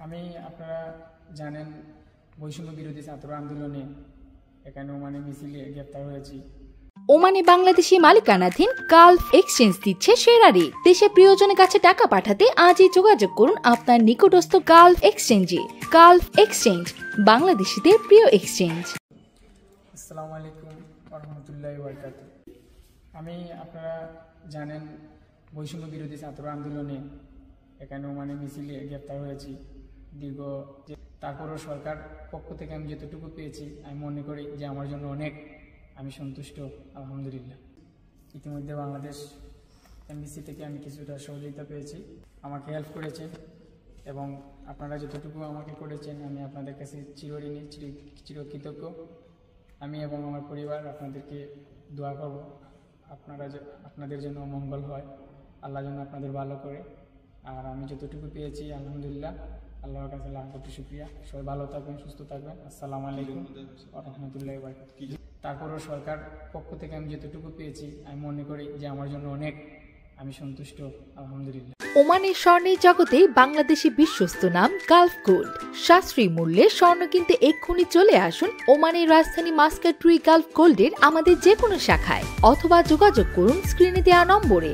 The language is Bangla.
আমি আপনারা জানেন বৈষম্য বিরোধী ছাত্র আন্দোলনে এখানে ওমানে মিছিলে গ্রেপ্তার হয়েছি। ওমানে বাংলাদেশি মালিকানাধীন গালফ এক্সচেঞ্জ দিচ্ছে সেরা রেট। দেশে প্রিয়জনের কাছে টাকা পাঠাতে আজই যোগাযোগ করুন আপনার নিকটস্থ গালফ এক্সচেঞ্জে। গালফ এক্সচেঞ্জ, বাংলাদেশিদের প্রিয় এক্সচেঞ্জ। আসসালামু আলাইকুম ওয়া রাহমাতুল্লাহি ওয়া বারাকাতুহু। আমি আপনারা জানেন বৈষম্য বিরোধী ছাত্র আন্দোলনে এখানে ওমানে মিছিলে গ্রেপ্তার হয়েছি দীর্ঘ। তারপরও সরকার পক্ষ থেকে আমি যতটুকু পেয়েছি আমি মনে করি যে আমার জন্য অনেক, আমি সন্তুষ্ট আলহামদুলিল্লাহ। ইতিমধ্যে বাংলাদেশ এমবিসি থেকে আমি কিছুটা সহযোগিতা পেয়েছি, আমাকে হেল্প করেছেন এবং আপনারা যতটুকু আমাকে করেছেন আমি আপনাদের কাছে চিরঋণী, চিরকৃতজ্ঞ। আমি এবং আমার পরিবার আপনাদেরকে দোয়া করব আপনাদের জন্য মঙ্গল হয়, আল্লাহ যেন আপনাদের ভালো করে। আর আমি যতটুকু পেয়েছি আলহামদুলিল্লাহ, আল্লাহর কাছে লাখ কোটি শুকরিয়া। সবাই ভালো থাকবেন, সুস্থ থাকবেন। আসসালামু আলাইকুম ওয়া রাহমাতুল্লাহি ওয়া বারাকাতুহু। তারপরও সরকার পক্ষ থেকে আমি যতটুকু পেয়েছি আমি মনে করি যে আমার জন্য অনেক, আমি সন্তুষ্ট আলহামদুলিল্লাহ। ওমানের স্বর্ণের জগতে বাংলাদেশি বিশ্বস্ত নাম গালফ গোল্ড। সাশ্রয়ী মূল্যে স্বর্ণ কিনতে এক্ষুনি চলে আসুন ওমানের রাজধানী মাস্কাট গালফ গোল্ডের আমাদের যে কোনো শাখায়, অথবা যোগাযোগ করুন স্ক্রিনে দেওয়া নম্বরে।